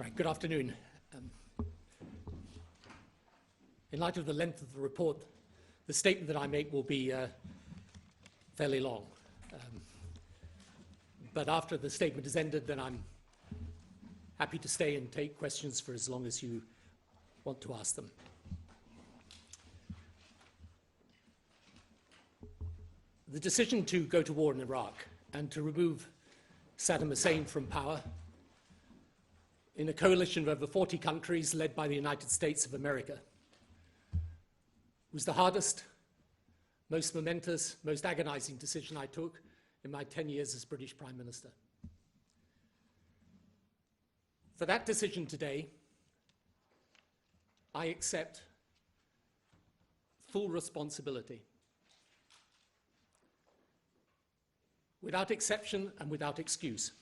Right, good afternoon. In light of the length of the report, the statement that I make will be fairly long. But after the statement is ended, then I'm happy to stay and take questions for as long as you want to ask them. The decision to go to war in Iraq and to remove Saddam Hussein from power in a coalition of over 40 countries led by the United States of America was the hardest, most momentous, most agonizing decision I took in my 10 years as British Prime Minister. For that decision today, I accept full responsibility, without exception and without excuse.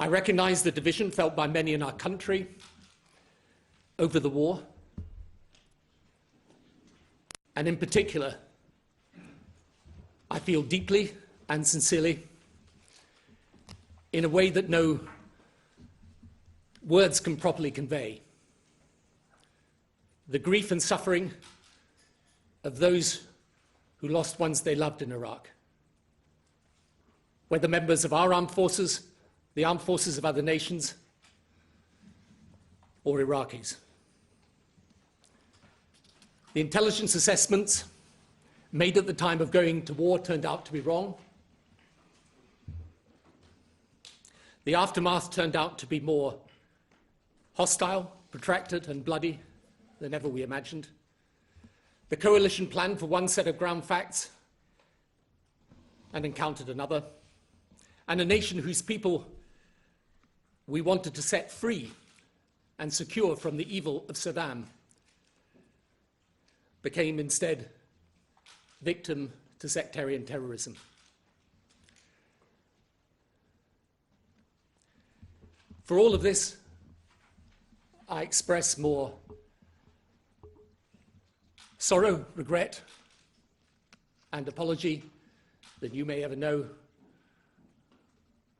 I recognize the division felt by many in our country over the war, and in particular, I feel deeply and sincerely, in a way that no words can properly convey, the grief and suffering of those who lost ones they loved in Iraq, whether members of our armed forces, the armed forces of other nations, or Iraqis. The intelligence assessments made at the time of going to war turned out to be wrong. The aftermath turned out to be more hostile, protracted, and bloody than ever we imagined. The coalition planned for one set of ground facts and encountered another. And a nation whose people we wanted to set free and secure from the evil of Saddam became instead victim to sectarian terrorism. For all of this, I express more sorrow, regret, and apology than you may ever know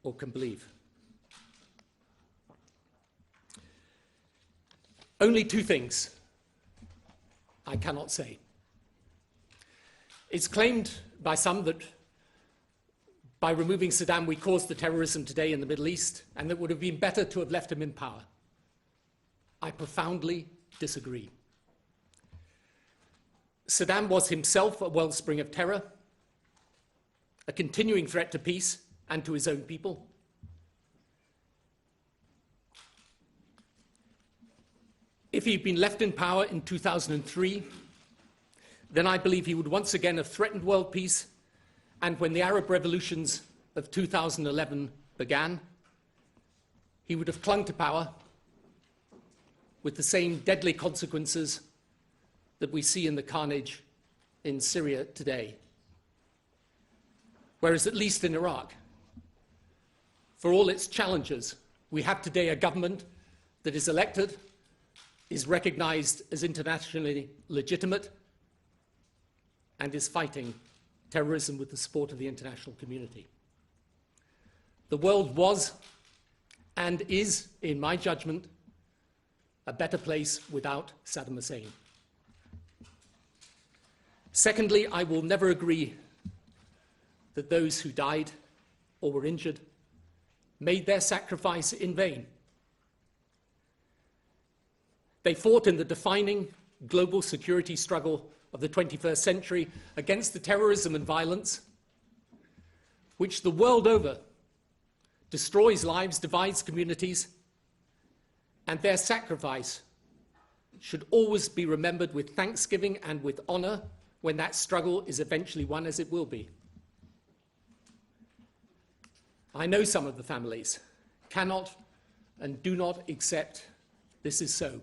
or can believe. Only two things I cannot say. It's claimed by some that by removing Saddam we caused the terrorism today in the Middle East and that it would have been better to have left him in power. I profoundly disagree. Saddam was himself a wellspring of terror, a continuing threat to peace and to his own people. If he'd been left in power in 2003, then I believe he would once again have threatened world peace, and when the Arab revolutions of 2011 began, he would have clung to power with the same deadly consequences that we see in the carnage in Syria today. Whereas at least in Iraq, for all its challenges, we have today a government that is elected, is recognized as internationally legitimate, and is fighting terrorism with the support of the international community. The world was and is, in my judgment, a better place without Saddam Hussein. Secondly, I will never agree that those who died or were injured made their sacrifice in vain. They fought in the defining global security struggle of the 21st century against the terrorism and violence, which the world over destroys lives, divides communities, and their sacrifice should always be remembered with thanksgiving and with honor when that struggle is eventually won, as it will be. I know some of the families cannot and do not accept this is so.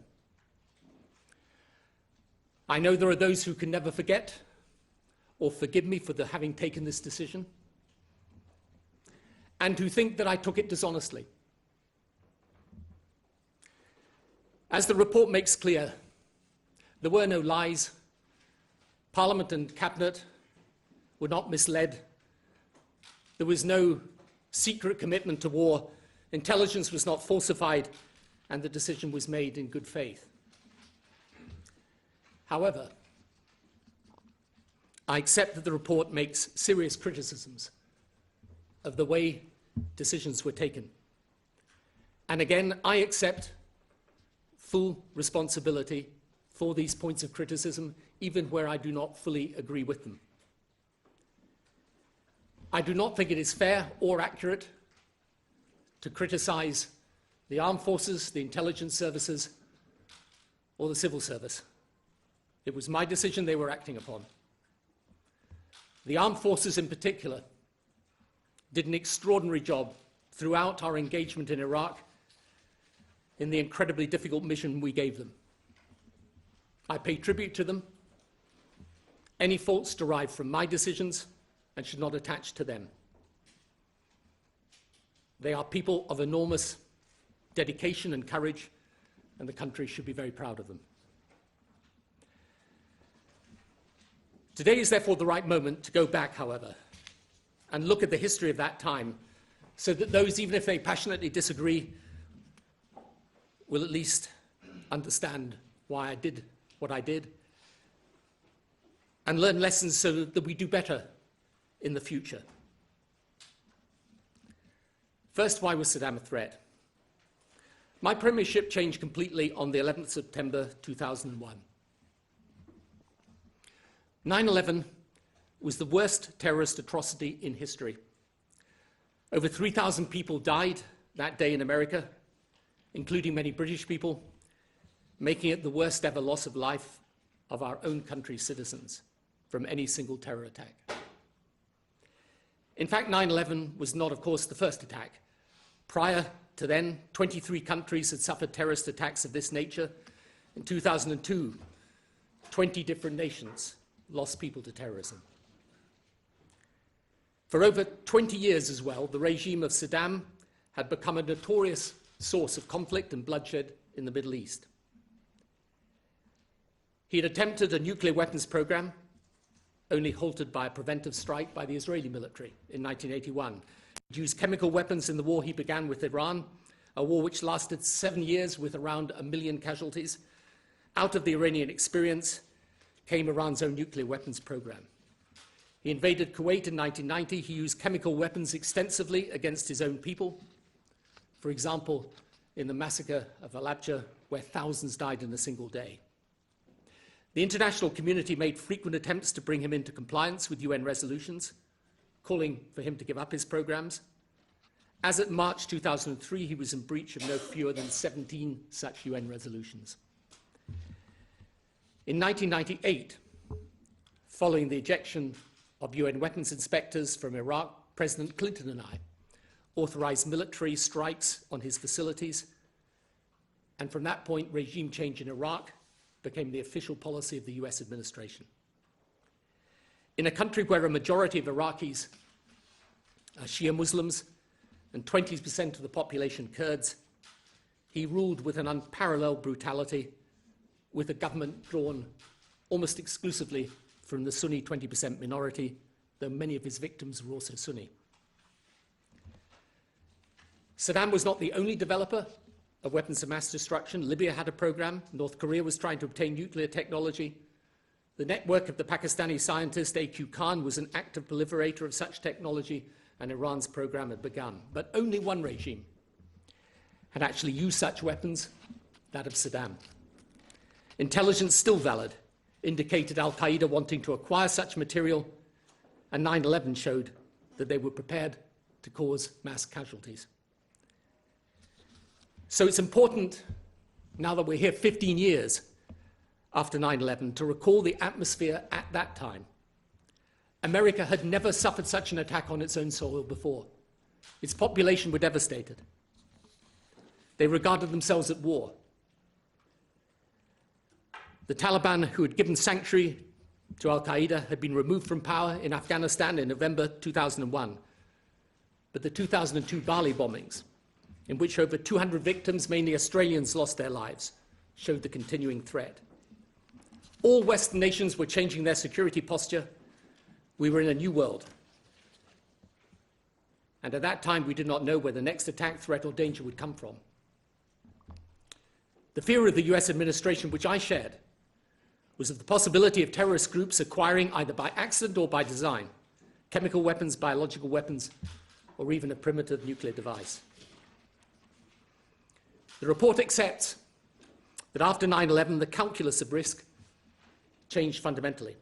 I know there are those who can never forget or forgive me for having taken this decision, and who think that I took it dishonestly. As the report makes clear, there were no lies. Parliament and Cabinet were not misled. There was no secret commitment to war Intelligence was not falsified, and the decision was made in good faith. However, I accept that the report makes serious criticisms of the way decisions were taken. And again, I accept full responsibility for these points of criticism, even where I do not fully agree with them. I do not think it is fair or accurate to criticize the armed forces, the intelligence services, or the civil service. It was my decision they were acting upon. The armed forces in particular did an extraordinary job throughout our engagement in Iraq in the incredibly difficult mission we gave them. I pay tribute to them. Any faults derive from my decisions and should not attach to them. They are people of enormous dedication and courage, and the country should be very proud of them. Today is therefore the right moment to go back, however, and look at the history of that time, so that those, even if they passionately disagree, will at least understand why I did what I did, and learn lessons so that we do better in the future. First, why was Saddam a threat? My premiership changed completely on the 11th of September 2001. 9/11 was the worst terrorist atrocity in history. Over 3,000 people died that day in America, including many British people, making it the worst ever loss of life of our own country's citizens from any single terror attack. In fact, 9/11 was not, of course, the first attack. Prior to then, 23 countries had suffered terrorist attacks of this nature. In 2002, 20 different nations lost people to terrorism. For over 20 years as well, the regime of Saddam had become a notorious source of conflict and bloodshed in the Middle East. He had attempted a nuclear weapons program, only halted by a preventive strike by the Israeli military in 1981. He used chemical weapons in the war he began with Iran, a war which lasted 7 years with around 1 million casualties. Out of the Iranian experience came Iran's own nuclear weapons program. He invaded Kuwait in 1990. He used chemical weapons extensively against his own people. For example, in the massacre of Halabja, where thousands died in a single day. The international community made frequent attempts to bring him into compliance with UN resolutions, calling for him to give up his programs. As at March 2003, he was in breach of no fewer than 17 such UN resolutions. In 1998, following the ejection of UN weapons inspectors from Iraq, President Clinton and I authorized military strikes on his facilities, and from that point, regime change in Iraq became the official policy of the US administration. In a country where a majority of Iraqis are Shia Muslims and 20% of the population Kurds, he ruled with an unparalleled brutality, with a government drawn almost exclusively from the Sunni 20% minority, though many of his victims were also Sunni. Saddam was not the only developer of weapons of mass destruction. Libya had a program. North Korea was trying to obtain nuclear technology. The network of the Pakistani scientist A.Q. Khan was an active proliferator of such technology, and Iran's program had begun. But only one regime had actually used such weapons, that of Saddam. Intelligence, still valid, indicated al-Qaeda wanting to acquire such material, and 9/11 showed that they were prepared to cause mass casualties. So it's important, now that we're here 15 years after 9/11, to recall the atmosphere at that time. America had never suffered such an attack on its own soil before. Its population were devastated. They regarded themselves at war. The Taliban, who had given sanctuary to al-Qaeda, had been removed from power in Afghanistan in November 2001. But the 2002 Bali bombings, in which over 200 victims, mainly Australians, lost their lives, showed the continuing threat. All Western nations were changing their security posture. We were in a new world. and at that time we did not know where the next attack, threat or danger would come from. The fear of the US administration, which I shared, was of the possibility of terrorist groups acquiring, either by accident or by design, chemical weapons, biological weapons, or even a primitive nuclear device. The report accepts that after 9/11, the calculus of risk changed fundamentally.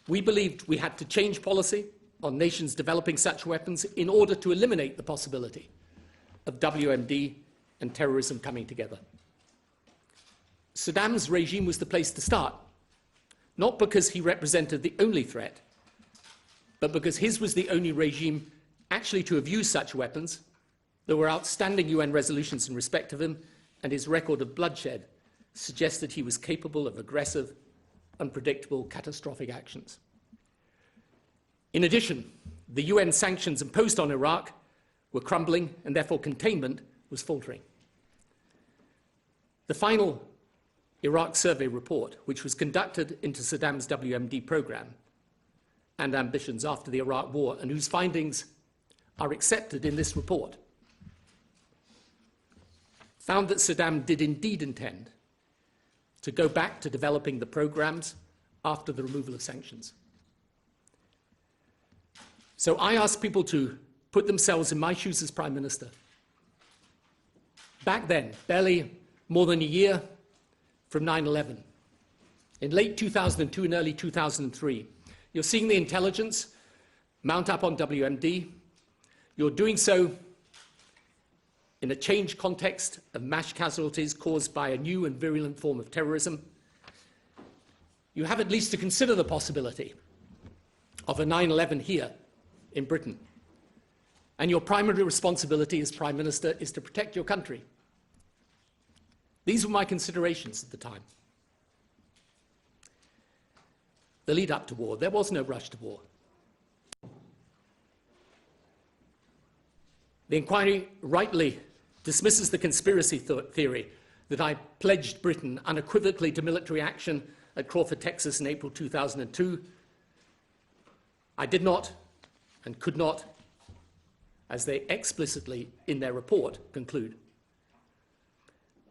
We believed we had to change policy on nations developing such weapons in order to eliminate the possibility of WMD and terrorism coming together. Saddam's regime was the place to start, not because he represented the only threat, but because his was the only regime actually to have used such weapons. There were outstanding UN resolutions in respect of him, and his record of bloodshed suggested he was capable of aggressive, unpredictable, catastrophic actions. In addition, the UN sanctions imposed on Iraq were crumbling, and therefore containment was faltering. The final Iraq survey report, which was conducted into Saddam's WMD program and ambitions after the Iraq War, and whose findings are accepted in this report, found that Saddam did indeed intend to go back to developing the programs after the removal of sanctions. So I ask people to put themselves in my shoes as Prime Minister. Back then, barely more than a year from 9/11, in late 2002 and early 2003, you're seeing the intelligence mount up on WMD. You're doing so in a changed context of mass casualties caused by a new and virulent form of terrorism. You have at least to consider the possibility of a 9/11 here in Britain. And your primary responsibility as Prime Minister is to protect your country. These were my considerations at the time. The lead up to war, there was no rush to war. The inquiry rightly dismisses the conspiracy theory that I pledged Britain unequivocally to military action at Crawford, Texas in April 2002. I did not and could not, as they explicitly in their report conclude.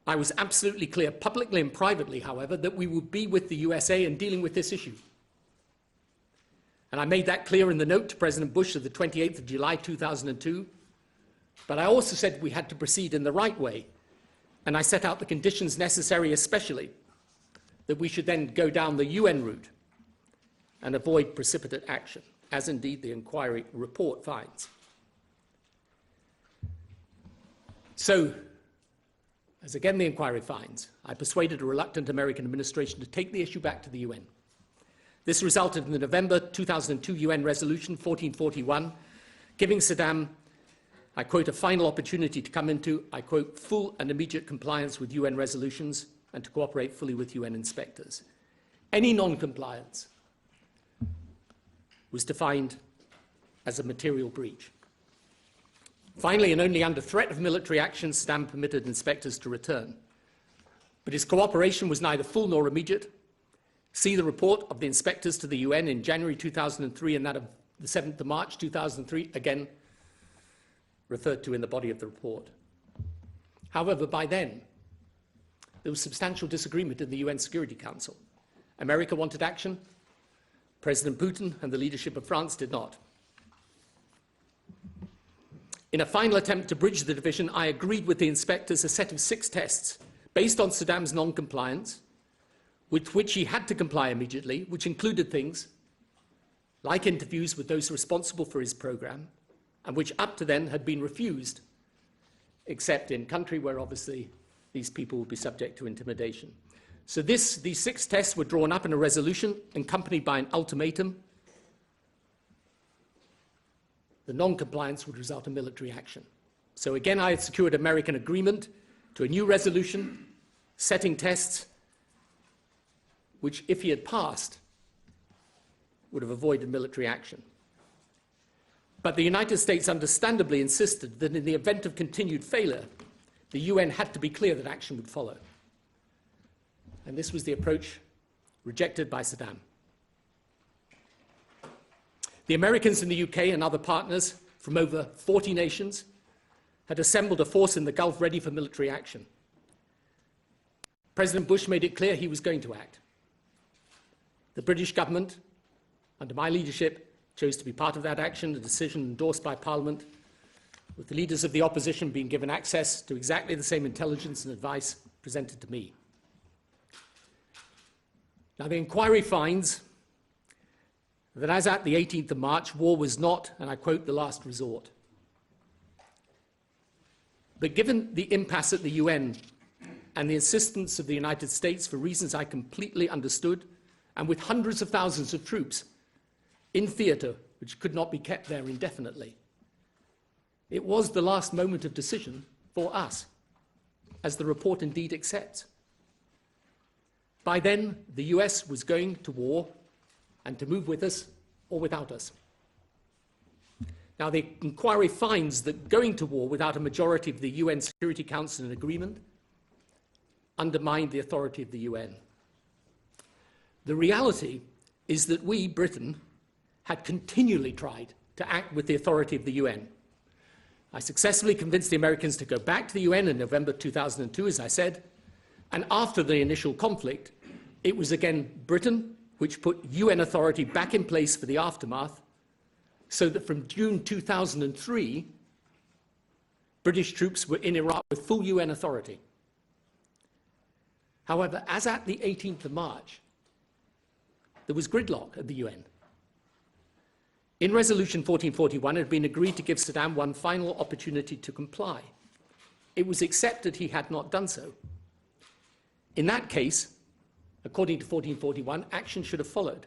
I was absolutely clear, publicly and privately, however, that we would be with the USA in dealing with this issue. And I made that clear in the note to President Bush of the 28th of July 2002. But I also said we had to proceed in the right way. And I set out the conditions necessary, especially that we should then go down the UN route and avoid precipitate action, as indeed the inquiry report finds. So, as again the inquiry finds, I persuaded a reluctant American administration to take the issue back to the UN. This resulted in the November 2002 UN resolution 1441, giving Saddam, I quote, a final opportunity to come into, I quote, full and immediate compliance with UN resolutions and to cooperate fully with UN inspectors. Any non-compliance was defined as a material breach. Finally, and only under threat of military action, Saddam permitted inspectors to return. But his cooperation was neither full nor immediate. See the report of the inspectors to the UN in January 2003 and that of the 7th of March 2003, again referred to in the body of the report. However, by then, there was substantial disagreement in the UN Security Council. America wanted action. President Putin and the leadership of France did not. In a final attempt to bridge the division, I agreed with the inspectors a set of 6 tests based on Saddam's non-compliance, with which he had to comply immediately, which included things like interviews with those responsible for his program, and which up to then had been refused, except in country where obviously these people would be subject to intimidation. So these 6 tests were drawn up in a resolution accompanied by an ultimatum. The non-compliance would result in military action. So again, I had secured American agreement to a new resolution, setting tests, which, if he had passed, would have avoided military action. But the United States understandably insisted that in the event of continued failure, the UN had to be clear that action would follow. And this was the approach rejected by Saddam. The Americans in the UK and other partners from over 40 nations had assembled a force in the Gulf ready for military action. President Bush made it clear he was going to act. The British government, under my leadership, chose to be part of that action, a decision endorsed by Parliament, with the leaders of the opposition being given access to exactly the same intelligence and advice presented to me. Now, the inquiry finds that as at the 18th of March, war was not, and I quote, the last resort. But given the impasse at the UN and the insistence of the United States for reasons I completely understood, and with hundreds of thousands of troops in theatre which could not be kept there indefinitely, it was the last moment of decision for us, as the report indeed accepts. By then, the US was going to war and to move with us or without us. Now, the inquiry finds that going to war without a majority of the UN Security Council in agreement undermined the authority of the UN. The reality is that we, Britain, had continually tried to act with the authority of the UN. I successfully convinced the Americans to go back to the UN in November 2002, as I said, and after the initial conflict, it was again Britain which put UN authority back in place for the aftermath, so that from June 2003, British troops were in Iraq with full UN authority. However, as at the 18th of March, there was gridlock at the UN. In Resolution 1441, it had been agreed to give Saddam one final opportunity to comply. It was accepted he had not done so. In that case, according to 1441, action should have followed.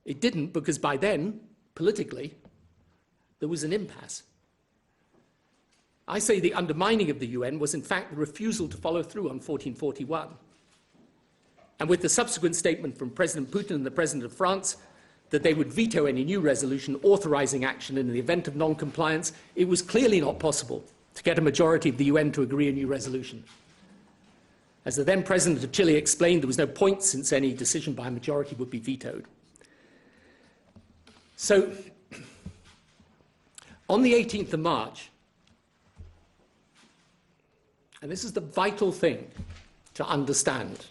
It didn't, because by then, politically, there was an impasse. I say the undermining of the UN was in fact the refusal to follow through on 1441. And with the subsequent statement from President Putin and the President of France that they would veto any new resolution authorizing action in the event of non-compliance, it was clearly not possible to get a majority of the UN to agree a new resolution. As the then President of Chile explained, there was no point since any decision by a majority would be vetoed. So, on the 18th of March, and this is the vital thing to understand,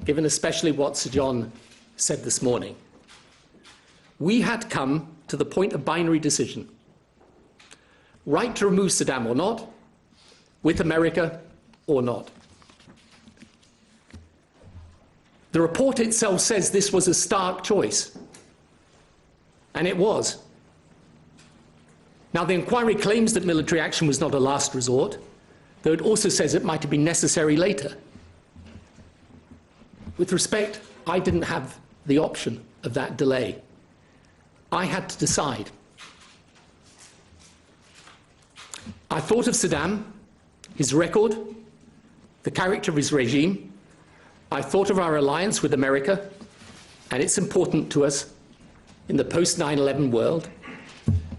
given especially what Sir John said this morning, we had come to the point of binary decision. Right to remove Saddam or not, with America or not. The report itself says this was a stark choice, and it was. Now, the inquiry claims that military action was not a last resort, though it also says it might have been necessary later. With respect, I didn't have the option of that delay. I had to decide. I thought of Saddam, his record, the character of his regime. I thought of our alliance with America, and it's important to us in the post-9/11 world,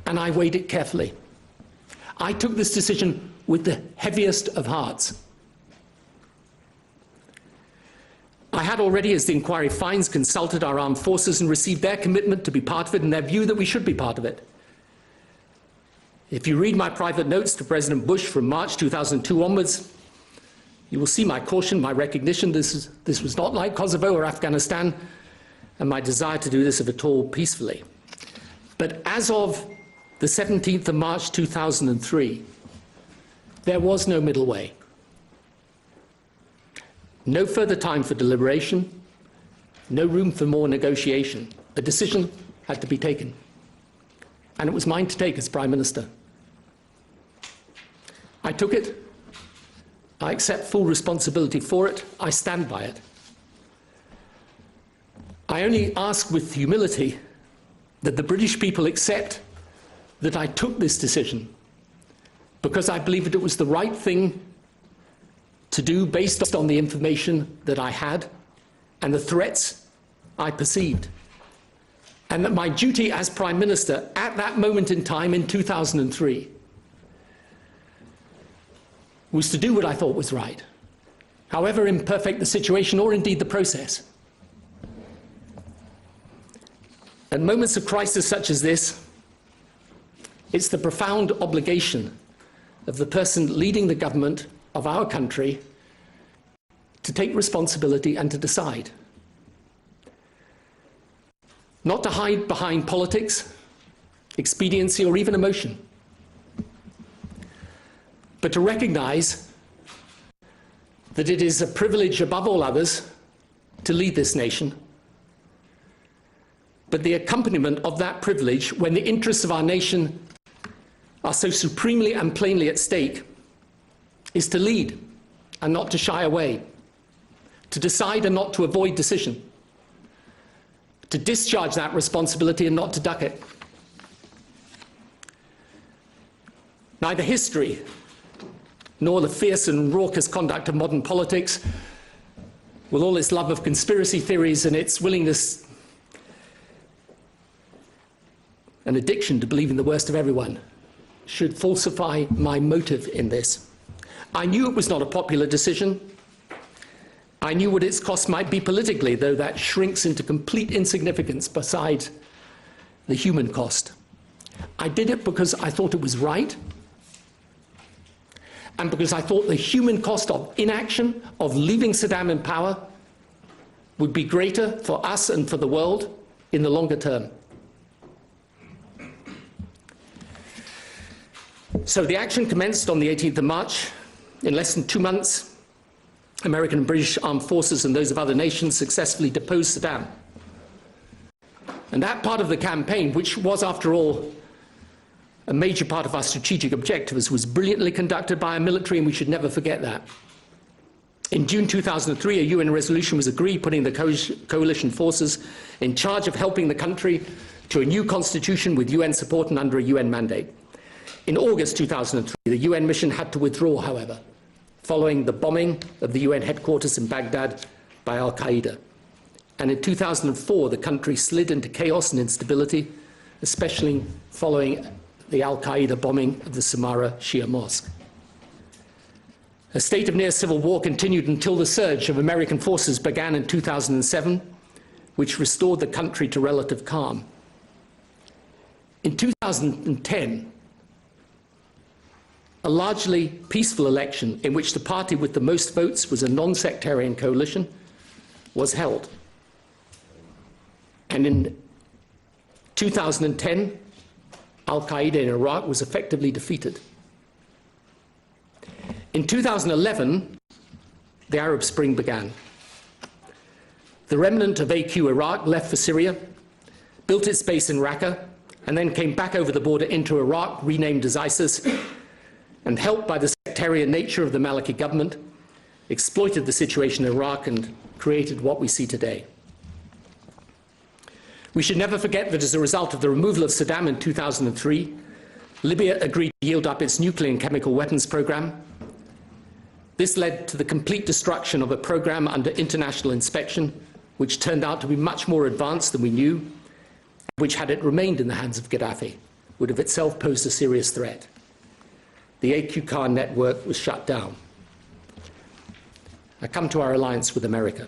and I weighed it carefully. I took this decision with the heaviest of hearts. I had already, as the inquiry finds, consulted our armed forces and received their commitment to be part of it and their view that we should be part of it. If you read my private notes to President Bush from March 2002 onwards, you will see my caution, my recognition this was not like Kosovo or Afghanistan, and my desire to do this, if at all, peacefully. But as of the 17th of March 2003, there was no middle way. No further time for deliberation, no room for more negotiation. A decision had to be taken, and it was mine to take as Prime Minister. I took it. I accept full responsibility for it. I stand by it. I only ask with humility that the British people accept that I took this decision because I believed it was the right thing to do based on the information that I had and the threats I perceived. And that my duty as Prime Minister at that moment in time in 2003 was to do what I thought was right, however imperfect the situation or indeed the process. At moments of crisis such as this, It's the profound obligation of the person leading the government of our country to take responsibility and to decide. Not to hide behind politics, expediency, or even emotion, but to recognize that it is a privilege above all others to lead this nation, but the accompaniment of that privilege, when the interests of our nation are so supremely and plainly at stake, is to lead and not to shy away, to decide and not to avoid decision, to discharge that responsibility and not to duck it. Neither history nor the fierce and raucous conduct of modern politics, with all its love of conspiracy theories and its willingness and addiction to believing the worst of everyone, should falsify my motive in this. I knew it was not a popular decision. I knew what its cost might be politically, though that shrinks into complete insignificance beside the human cost. I did it because I thought it was right, and because I thought the human cost of inaction, of leaving Saddam in power, would be greater for us and for the world in the longer term. So the action commenced on the 18th of March. In less than 2 months, American and British armed forces and those of other nations successfully deposed Saddam. And that part of the campaign, which was, after all, a major part of our strategic objectives, was brilliantly conducted by our military, and we should never forget that. In June 2003, a UN resolution was agreed putting the coalition forces in charge of helping the country to a new constitution with UN support and under a UN mandate. In August 2003, the UN mission had to withdraw, however, following the bombing of the UN headquarters in Baghdad by al-Qaeda. And in 2004, the country slid into chaos and instability, especially following the al-Qaeda bombing of the Samarra Shia mosque. A state of near civil war continued until the surge of American forces began in 2007, which restored the country to relative calm. In 2010, a largely peaceful election in which the party with the most votes was a non-sectarian coalition was held. And in 2010, al-Qaeda in Iraq was effectively defeated. In 2011, the Arab Spring began. The remnant of AQ Iraq left for Syria, built its base in Raqqa, and then came back over the border into Iraq, renamed as ISIS, and helped by the sectarian nature of the Maliki government, exploited the situation in Iraq and created what we see today. We should never forget that as a result of the removal of Saddam in 2003, Libya agreed to yield up its nuclear and chemical weapons program. This led to the complete destruction of a program under international inspection, which turned out to be much more advanced than we knew, which, had it remained in the hands of Gaddafi, would have itself posed a serious threat. The AQ network was shut down. I come to our alliance with America.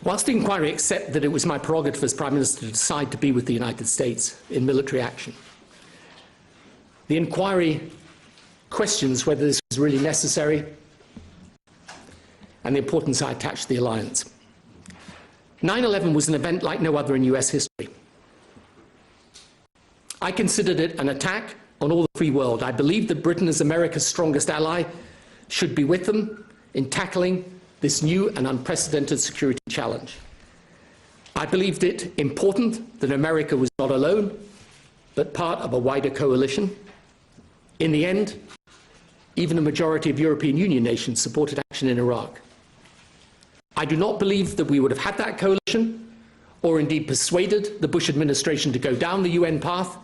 Whilst the inquiry accepted that it was my prerogative as Prime Minister to decide to be with the United States in military action, the inquiry questions whether this was really necessary and the importance I attach to the alliance. 9/11 was an event like no other in US history. I considered it an attack on all the free world. I believed that Britain, as America's strongest ally, should be with them in tackling this new and unprecedented security challenge. I believed it important that America was not alone, but part of a wider coalition. In the end, even a majority of European Union nations supported action in Iraq. I do not believe that we would have had that coalition, or indeed persuaded the Bush administration to go down the UN path,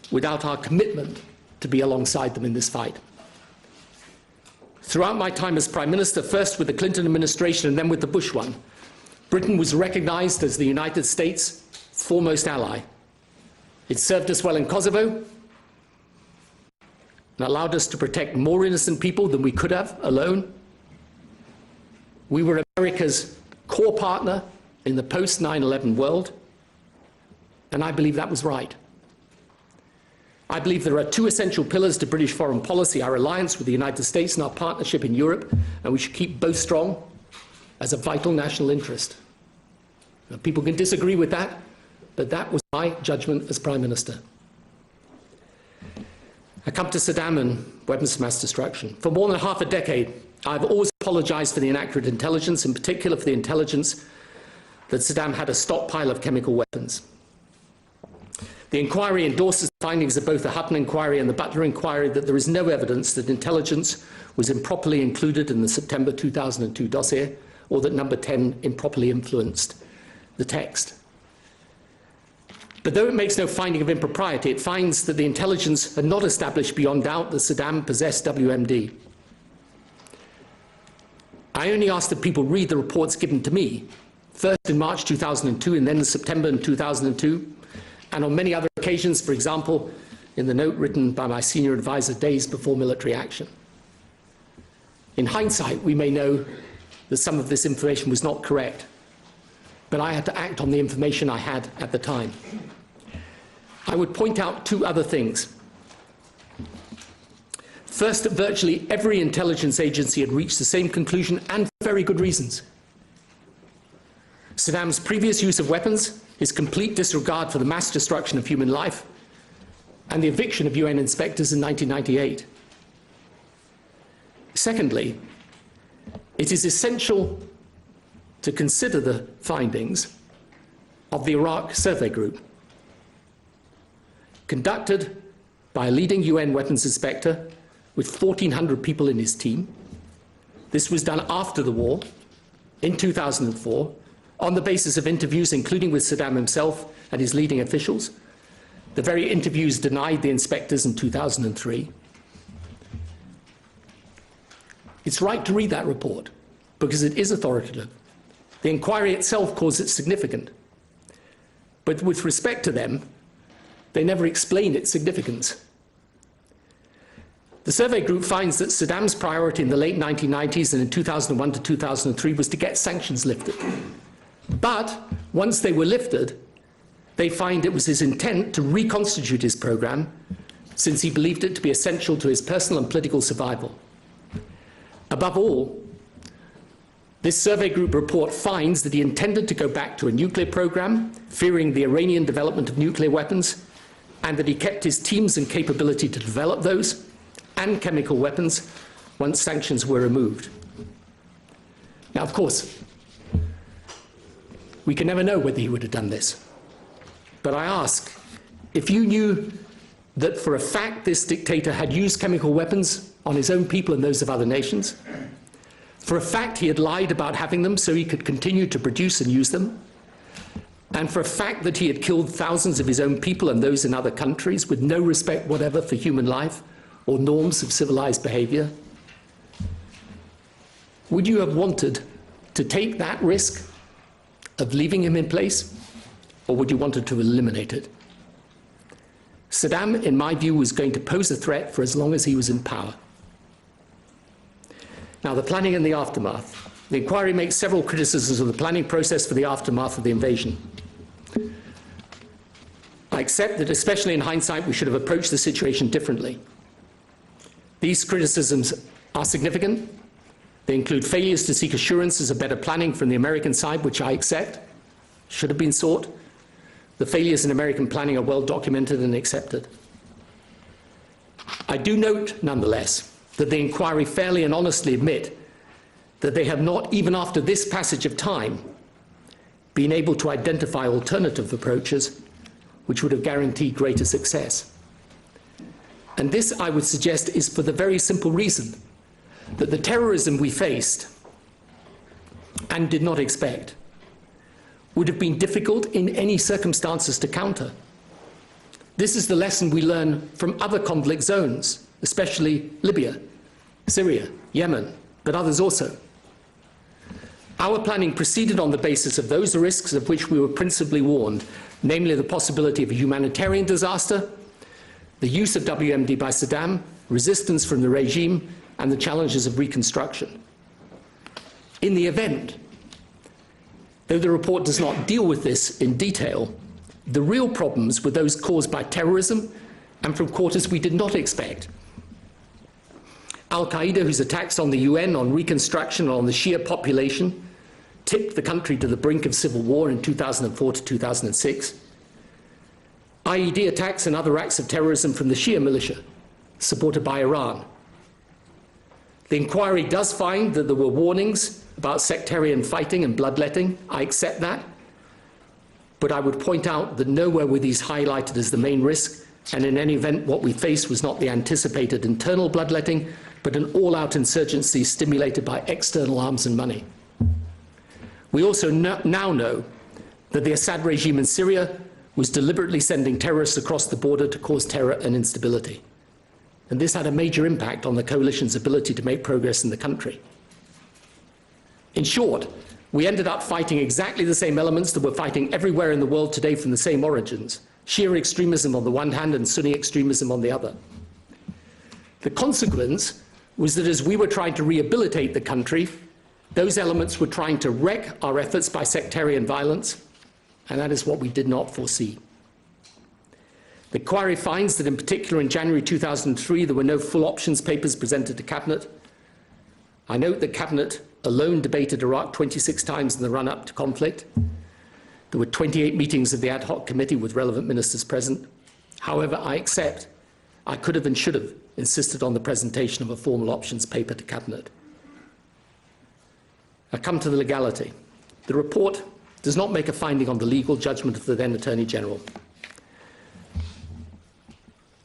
without our commitment to be alongside them in this fight. Throughout my time as Prime Minister, first with the Clinton administration and then with the Bush one, Britain was recognized as the United States' foremost ally. It served us well in Kosovo and allowed us to protect more innocent people than we could have alone. We were America's core partner in the post-9/11 world, and I believe that was right. I believe there are two essential pillars to British foreign policy: our alliance with the United States and our partnership in Europe, and we should keep both strong as a vital national interest. Now, people can disagree with that, but that was my judgment as Prime Minister. I come to Saddam and weapons of mass destruction. For more than half a decade, I've always apologized for the inaccurate intelligence, in particular for the intelligence that Saddam had a stockpile of chemical weapons. The inquiry endorses the findings of both the Hutton inquiry and the Butler inquiry that there is no evidence that intelligence was improperly included in the September 2002 dossier, or that number 10 improperly influenced the text. But though it makes no finding of impropriety, it finds that the intelligence had not established beyond doubt that Saddam possessed WMD. I only ask that people read the reports given to me, first in March 2002 and then in September 2002, and on many other occasions, for example, in the note written by my senior advisor days before military action. In hindsight, we may know that some of this information was not correct, but I had to act on the information I had at the time. I would point out two other things. First, that virtually every intelligence agency had reached the same conclusion, and for very good reasons. Saddam's previous use of weapons, his complete disregard for the mass destruction of human life, and the eviction of UN inspectors in 1998. Secondly, it is essential to consider the findings of the Iraq Survey Group, conducted by a leading UN weapons inspector with 1,400 people in his team. This was done after the war, in 2004, on the basis of interviews, including with Saddam himself and his leading officials. The very interviews denied the inspectors in 2003. It's right to read that report, because it is authoritative. The inquiry itself calls it significant. But with respect to them, they never explain its significance. The survey group finds that Saddam's priority in the late 1990s and in 2001 to 2003 was to get sanctions lifted. But once they were lifted, they find it was his intent to reconstitute his program, since he believed it to be essential to his personal and political survival. Above all, this survey group report finds that he intended to go back to a nuclear program, fearing the Iranian development of nuclear weapons, and that he kept his teams and capability to develop those and chemical weapons once sanctions were removed. Now, of course, we can never know whether he would have done this. But I ask, if you knew that for a fact this dictator had used chemical weapons on his own people and those of other nations, for a fact he had lied about having them so he could continue to produce and use them, and for a fact that he had killed thousands of his own people and those in other countries with no respect whatever for human life or norms of civilized behavior, would you have wanted to take that risk of leaving him in place, or would you wanted to eliminate it? Saddam, in my view, was going to pose a threat for as long as he was in power. Now, the planning and the aftermath. The inquiry makes several criticisms of the planning process for the aftermath of the invasion. I accept that, especially in hindsight, we should have approached the situation differently. These criticisms are significant. They include failures to seek assurances of better planning from the American side, which I accept, should have been sought. The failures in American planning are well documented and accepted. I do note, nonetheless, that the inquiry fairly and honestly admit that they have not, even after this passage of time, been able to identify alternative approaches which would have guaranteed greater success. And this, I would suggest, is for the very simple reason that the terrorism we faced and did not expect would have been difficult in any circumstances to counter. This is the lesson we learn from other conflict zones, especially Libya, Syria, Yemen, but others also. Our planning proceeded on the basis of those risks of which we were principally warned, namely the possibility of a humanitarian disaster, the use of WMD by Saddam, resistance from the regime, and the challenges of reconstruction. In the event, though the report does not deal with this in detail, The real problems were those caused by terrorism and from quarters we did not expect. Al-Qaeda, whose attacks on the UN, on reconstruction, on the Shia population, tipped the country to the brink of civil war in 2004 to 2006. IED attacks and other acts of terrorism from the Shia militia, supported by Iran. The inquiry does find that there were warnings about sectarian fighting and bloodletting. I accept that. But I would point out that nowhere were these highlighted as the main risk, and in any event, what we faced was not the anticipated internal bloodletting, but an all-out insurgency stimulated by external arms and money. We also now know that the Assad regime in Syria was deliberately sending terrorists across the border to cause terror and instability. And this had a major impact on the coalition's ability to make progress in the country. In short, we ended up fighting exactly the same elements that we're fighting everywhere in the world today from the same origins: Shia extremism on the one hand and Sunni extremism on the other. The consequence was that as we were trying to rehabilitate the country, those elements were trying to wreck our efforts by sectarian violence, and that is what we did not foresee. The inquiry finds that in particular in January 2003 there were no full options papers presented to Cabinet. I note that Cabinet alone debated Iraq 26 times in the run-up to conflict. There were 28 meetings of the ad hoc committee with relevant ministers present. However, I accept I could have and should have insisted on the presentation of a formal options paper to Cabinet. I come to the legality. The report does not make a finding on the legal judgment of the then Attorney General.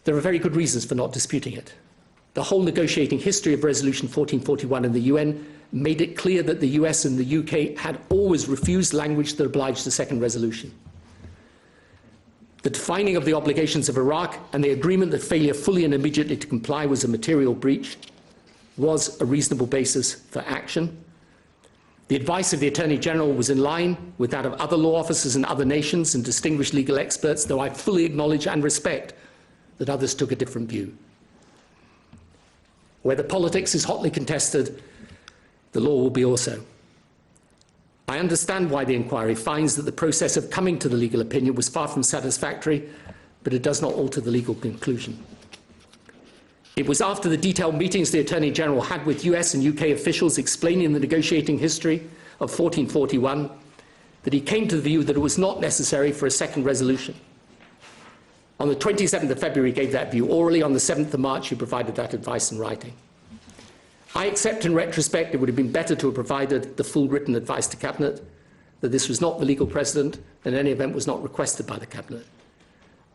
There are very good reasons for not disputing it. The whole negotiating history of Resolution 1441 in the UN made it clear that the US and the UK had always refused language that obliged a second resolution. The defining of the obligations of Iraq and the agreement that failure fully and immediately to comply was a material breach was a reasonable basis for action. The advice of the Attorney General was in line with that of other law officers in other nations and distinguished legal experts, though I fully acknowledge and respect that others took a different view. Where the politics is hotly contested, the law will be also. I understand why the inquiry finds that the process of coming to the legal opinion was far from satisfactory, but it does not alter the legal conclusion. It was after the detailed meetings the Attorney General had with US and UK officials explaining the negotiating history of 1441 that he came to the view that it was not necessary for a second resolution. On the 27th of February, he gave that view orally. On the 7th of March, he provided that advice in writing. I accept in retrospect it would have been better to have provided the full written advice to Cabinet, that this was not the legal precedent and in any event was not requested by the Cabinet.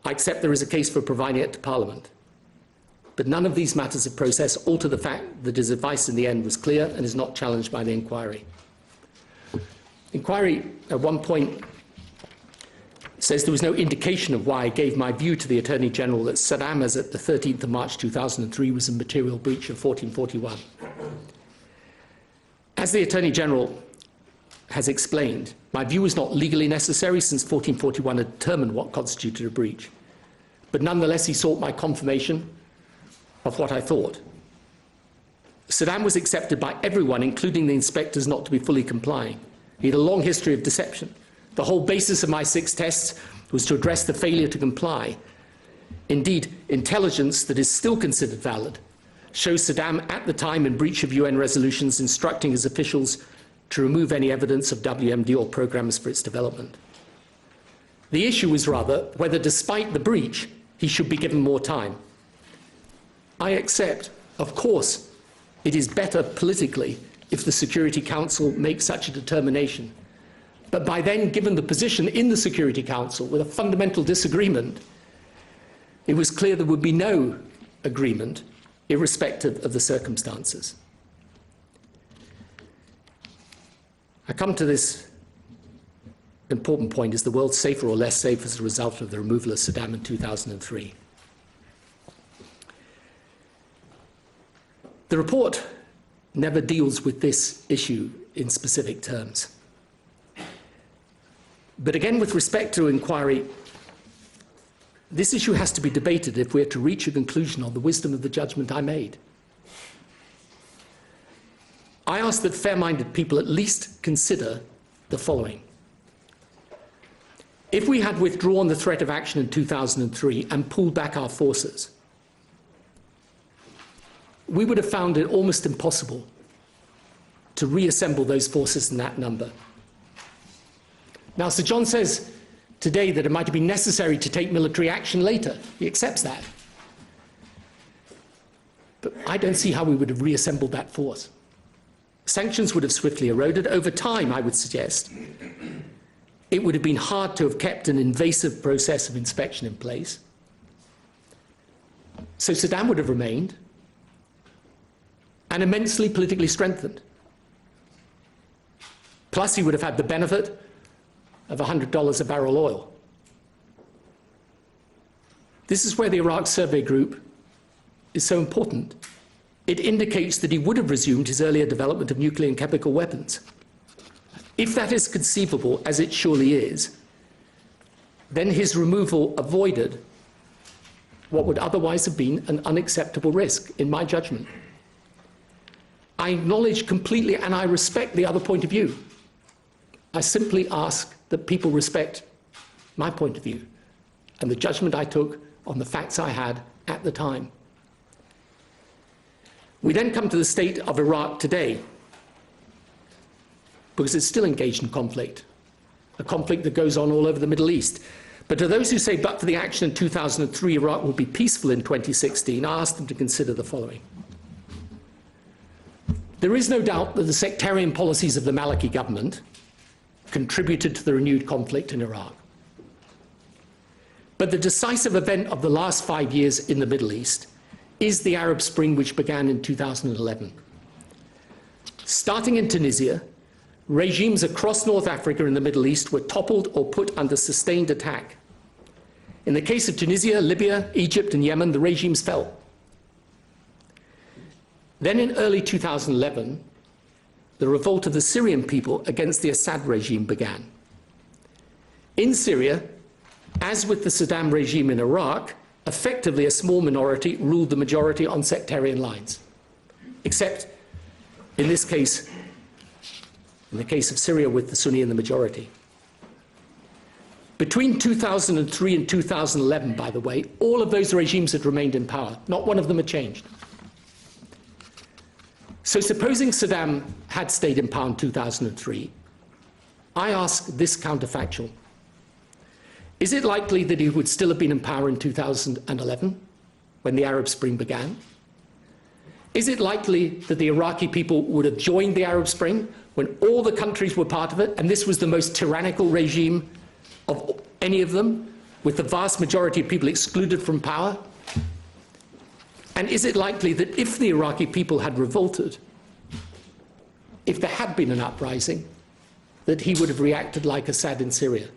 I accept there is a case for providing it to Parliament. But none of these matters of process alter the fact that his advice in the end was clear and is not challenged by the inquiry. Inquiry at one point says there was no indication of why I gave my view to the Attorney General that Saddam, as at the 13th of March 2003, was a material breach of 1441. As the Attorney General has explained, my view was not legally necessary since 1441 had determined what constituted a breach. But nonetheless, he sought my confirmation of what I thought. Saddam was accepted by everyone, including the inspectors, not to be fully complying. He had a long history of deception. The whole basis of my 6 tests was to address the failure to comply. Indeed, intelligence that is still considered valid shows Saddam at the time in breach of UN resolutions instructing his officials to remove any evidence of WMD or programs for its development. The issue was rather whether, despite the breach, he should be given more time. I accept, of course, it is better politically if the Security Council makes such a determination. But by then, given the position in the Security Council with a fundamental disagreement, it was clear there would be no agreement, irrespective of the circumstances. I come to this important point: is the world safer or less safe as a result of the removal of Saddam in 2003? The report never deals with this issue in specific terms. But again, with respect to inquiry, this issue has to be debated if we are to reach a conclusion on the wisdom of the judgment I made. I ask that fair-minded people at least consider the following. If we had withdrawn the threat of action in 2003 and pulled back our forces, we would have found it almost impossible to reassemble those forces in that number. Now, Sir John says today that it might have been necessary to take military action later. He accepts that. But I don't see how we would have reassembled that force. Sanctions would have swiftly eroded. Over time, I would suggest, it would have been hard to have kept an invasive process of inspection in place. So Saddam would have remained and immensely politically strengthened. Plus, he would have had the benefit of $100 a barrel oil. This is where the Iraq Survey Group is so important. It indicates that he would have resumed his earlier development of nuclear and chemical weapons. If that is conceivable, as it surely is, then his removal avoided what would otherwise have been an unacceptable risk, in my judgment. I acknowledge completely and I respect the other point of view. I simply ask that people respect my point of view and the judgment I took on the facts I had at the time. We then come to the state of Iraq today, because it's still engaged in conflict, a conflict that goes on all over the Middle East. But to those who say, but for the action in 2003, Iraq will be peaceful in 2016, I ask them to consider the following. There is no doubt that the sectarian policies of the Maliki government contributed to the renewed conflict in Iraq. But the decisive event of the last 5 years in the Middle East is the Arab Spring, which began in 2011. Starting in Tunisia, regimes across North Africa and the Middle East were toppled or put under sustained attack. In the case of Tunisia, Libya, Egypt, and Yemen, the regimes fell. Then in early 2011, the revolt of the Syrian people against the Assad regime began. In Syria, as with the Saddam regime in Iraq, effectively a small minority ruled the majority on sectarian lines, except in this case, in the case of Syria, with the Sunni in the majority. Between 2003 and 2011, by the way, all of those regimes had remained in power. Not one of them had changed. So supposing Saddam had stayed in power in 2003, I ask this counterfactual. Is it likely that he would still have been in power in 2011, when the Arab Spring began? Is it likely that the Iraqi people would have joined the Arab Spring when all the countries were part of it, and this was the most tyrannical regime of any of them, with the vast majority of people excluded from power? And is it likely that if the Iraqi people had revolted, if there had been an uprising, that he would have reacted like Assad in Syria?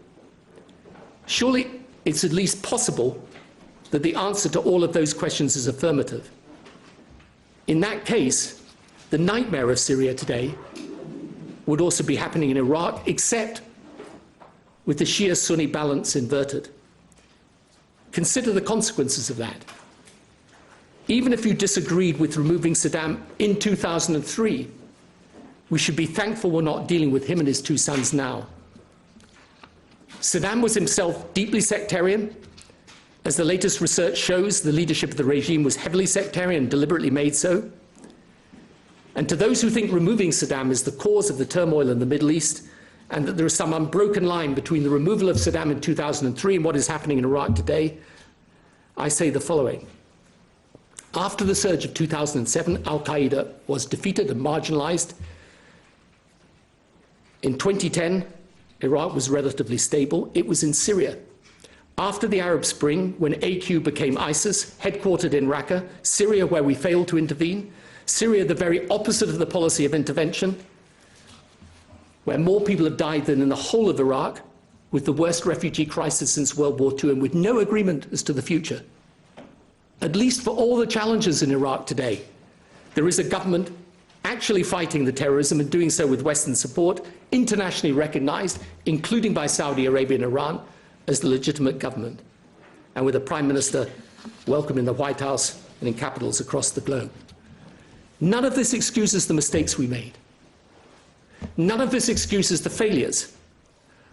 Surely it's at least possible that the answer to all of those questions is affirmative. In that case, the nightmare of Syria today would also be happening in Iraq, except with the Shia-Sunni balance inverted. Consider the consequences of that. Even if you disagreed with removing Saddam in 2003, we should be thankful we're not dealing with him and his two sons now. Saddam was himself deeply sectarian. As the latest research shows, the leadership of the regime was heavily sectarian, deliberately made so. And to those who think removing Saddam is the cause of the turmoil in the Middle East, and that there is some unbroken line between the removal of Saddam in 2003 and what is happening in Iraq today, I say the following. After the surge of 2007, al-Qaeda was defeated and marginalized. In 2010, Iraq was relatively stable. It was in Syria. After the Arab Spring, when AQ became ISIS, headquartered in Raqqa, Syria, where we failed to intervene, Syria, the very opposite of the policy of intervention, where more people have died than in the whole of Iraq, with the worst refugee crisis since World War II, and with no agreement as to the future. At least for all the challenges in Iraq today, there is a government actually fighting the terrorism and doing so with Western support, internationally recognized, including by Saudi Arabia and Iran, as the legitimate government, and with a Prime Minister welcome in the White House and in capitals across the globe. None of this excuses the mistakes we made. None of this excuses the failures.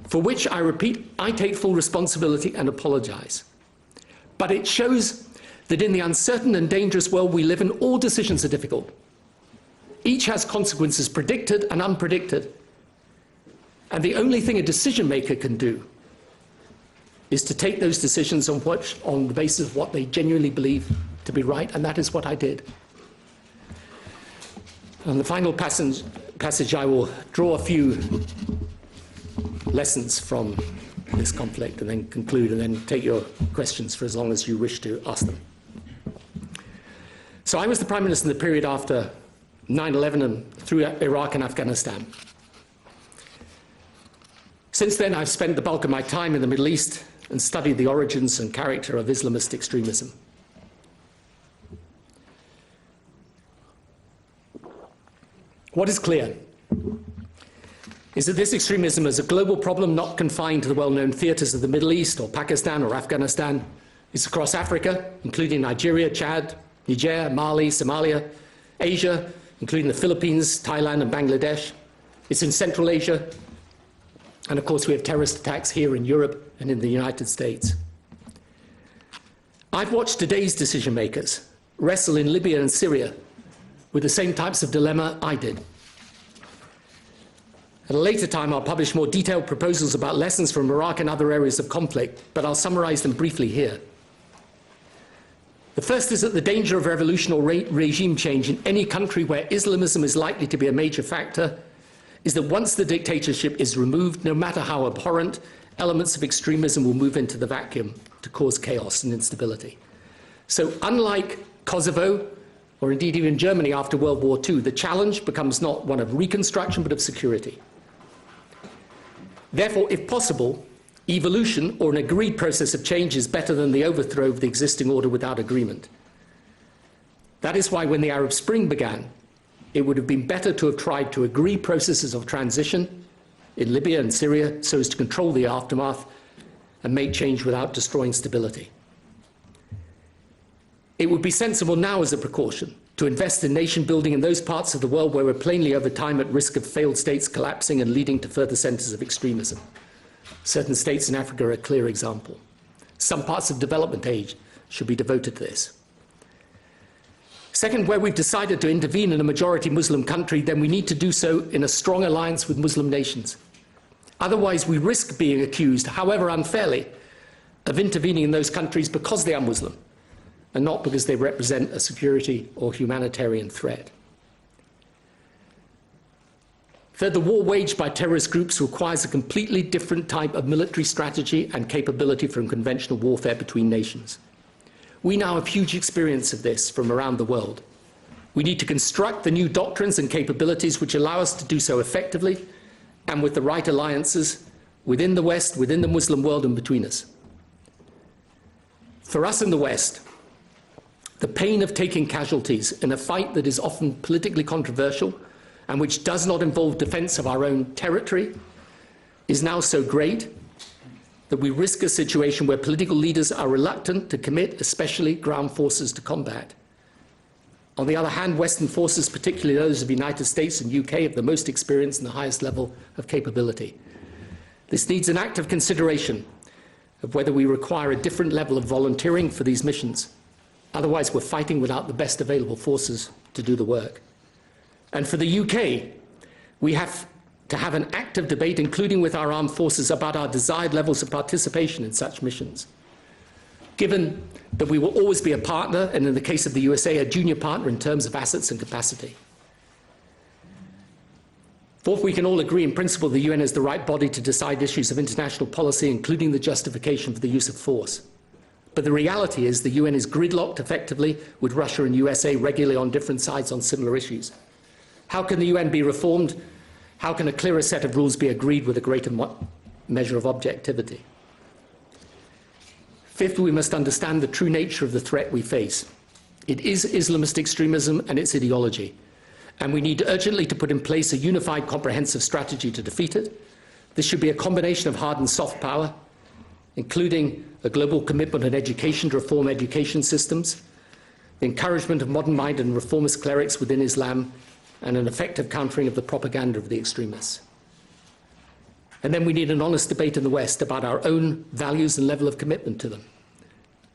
for which, I repeat, I take full responsibility and apologize. But it shows that in the uncertain and dangerous world we live in, all decisions are difficult. Each has consequences predicted and unpredicted. And the only thing a decision maker can do is to take those decisions on the basis of what they genuinely believe to be right, and that is what I did. On the final passage, I will draw a few lessons from this conflict and then conclude, and then take your questions for as long as you wish to ask them. So I was the Prime Minister in the period after 9/11 and through Iraq and Afghanistan. Since then, I've spent the bulk of my time in the Middle East and studied the origins and character of Islamist extremism. What is clear is that this extremism is a global problem not confined to the well-known theatres of the Middle East or Pakistan or Afghanistan. It's across Africa, including Nigeria, Chad, Niger, Mali, Somalia, Asia, including the Philippines, Thailand and Bangladesh. It's in Central Asia. And of course, we have terrorist attacks here in Europe and in the United States. I've watched today's decision makers wrestle in Libya and Syria with the same types of dilemma I did. At a later time, I'll publish more detailed proposals about lessons from Iraq and other areas of conflict, but I'll summarize them briefly here. The first is that the danger of revolution or regime change in any country where Islamism is likely to be a major factor is that once the dictatorship is removed, no matter how abhorrent, elements of extremism will move into the vacuum to cause chaos and instability. So unlike Kosovo, or indeed even Germany after World War II, the challenge becomes not one of reconstruction but of security. Therefore, if possible, evolution or an agreed process of change is better than the overthrow of the existing order without agreement. That is why when the Arab Spring began, it would have been better to have tried to agree processes of transition in Libya and Syria so as to control the aftermath and make change without destroying stability. It would be sensible now as a precaution to invest in nation building in those parts of the world where we're plainly over time at risk of failed states collapsing and leading to further centres of extremism. Certain states in Africa are a clear example. Some parts of development aid should be devoted to this. Second, where we've decided to intervene in a majority Muslim country, then we need to do so in a strong alliance with Muslim nations. Otherwise, we risk being accused, however unfairly, of intervening in those countries because they are Muslim, and not because they represent a security or humanitarian threat. Third, the war waged by terrorist groups requires a completely different type of military strategy and capability from conventional warfare between nations. We now have huge experience of this from around the world. We need to construct the new doctrines and capabilities which allow us to do so effectively and with the right alliances within the West, within the Muslim world and between us. For us in the West, the pain of taking casualties in a fight that is often politically controversial and which does not involve defense of our own territory is now so great that we risk a situation where political leaders are reluctant to commit, especially ground forces, to combat. On the other hand, Western forces, particularly those of the United States and UK, have the most experience and the highest level of capability. This needs an active consideration of whether we require a different level of volunteering for these missions. Otherwise, we're fighting without the best available forces to do the work. And for the UK, we have to have an active debate, including with our armed forces, about our desired levels of participation in such missions. Given that we will always be a partner, and in the case of the USA, a junior partner in terms of assets and capacity. Fourth, we can all agree in principle the UN is the right body to decide issues of international policy, including the justification for the use of force. But the reality is the UN is gridlocked effectively with Russia and USA regularly on different sides on similar issues. How can the UN be reformed? How can a clearer set of rules be agreed with a greater measure of objectivity? Fifth, we must understand the true nature of the threat we face. It is Islamist extremism and its ideology, and we need urgently to put in place a unified, comprehensive strategy to defeat it. This should be a combination of hard and soft power, including a global commitment on education to reform education systems, the encouragement of modern-minded and reformist clerics within Islam, and an effective countering of the propaganda of the extremists. And then we need an honest debate in the West about our own values and level of commitment to them.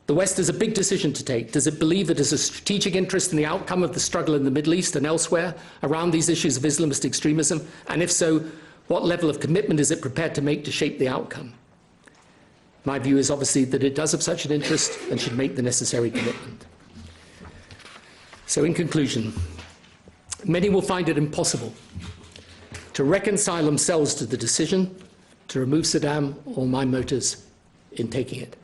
The West has a big decision to take. Does it believe it has a strategic interest in the outcome of the struggle in the Middle East and elsewhere around these issues of Islamist extremism? And if so, what level of commitment is it prepared to make to shape the outcome? My view is obviously that it does have such an interest and should make the necessary commitment. So in conclusion, many will find it impossible to reconcile themselves to the decision to remove Saddam or my motives in taking it.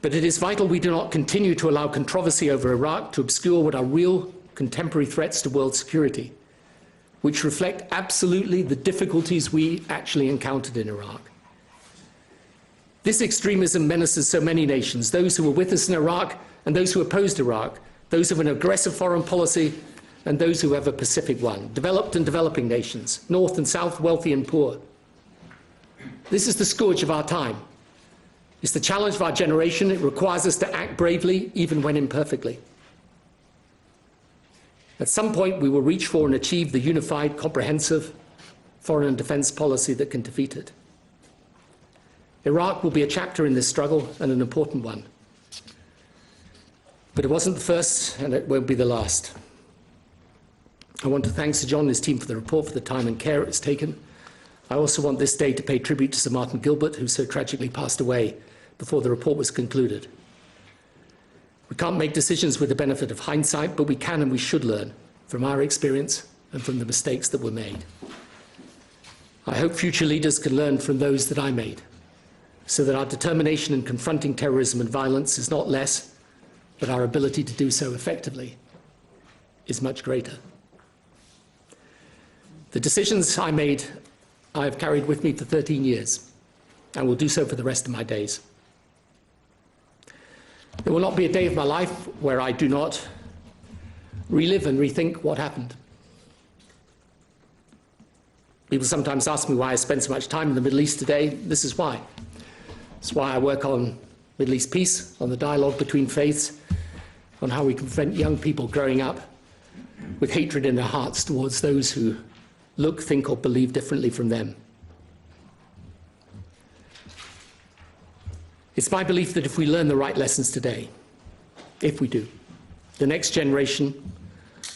But it is vital we do not continue to allow controversy over Iraq to obscure what are real contemporary threats to world security, which reflect absolutely the difficulties we actually encountered in Iraq. This extremism menaces so many nations, those who were with us in Iraq and those who opposed Iraq, those who have an aggressive foreign policy and those who have a Pacific one, developed and developing nations, north and south, wealthy and poor. This is the scourge of our time. It's the challenge of our generation. It requires us to act bravely, even when imperfectly. At some point, we will reach for and achieve the unified, comprehensive foreign and defence policy that can defeat it. Iraq will be a chapter in this struggle and an important one. But it wasn't the first, and it won't be the last. I want to thank Sir John and his team for the report, for the time and care it's taken. I also want this day to pay tribute to Sir Martin Gilbert, who so tragically passed away before the report was concluded. We can't make decisions with the benefit of hindsight, but we can and we should learn from our experience and from the mistakes that were made. I hope future leaders can learn from those that I made, so that our determination in confronting terrorism and violence is not less, but our ability to do so effectively is much greater. The decisions I made, I have carried with me for 13 years, and will do so for the rest of my days. There will not be a day of my life where I do not relive and rethink what happened. People sometimes ask me why I spend so much time in the Middle East today. This is why. It's why I work on Middle East peace, on the dialogue between faiths, on how we can prevent young people growing up with hatred in their hearts towards those who look, think, or believe differently from them. It's my belief that if we learn the right lessons today, if we do, the next generation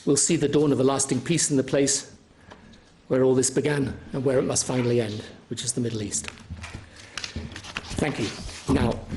will see the dawn of a lasting peace in the place where all this began and where it must finally end, which is the Middle East. Thank you. Now,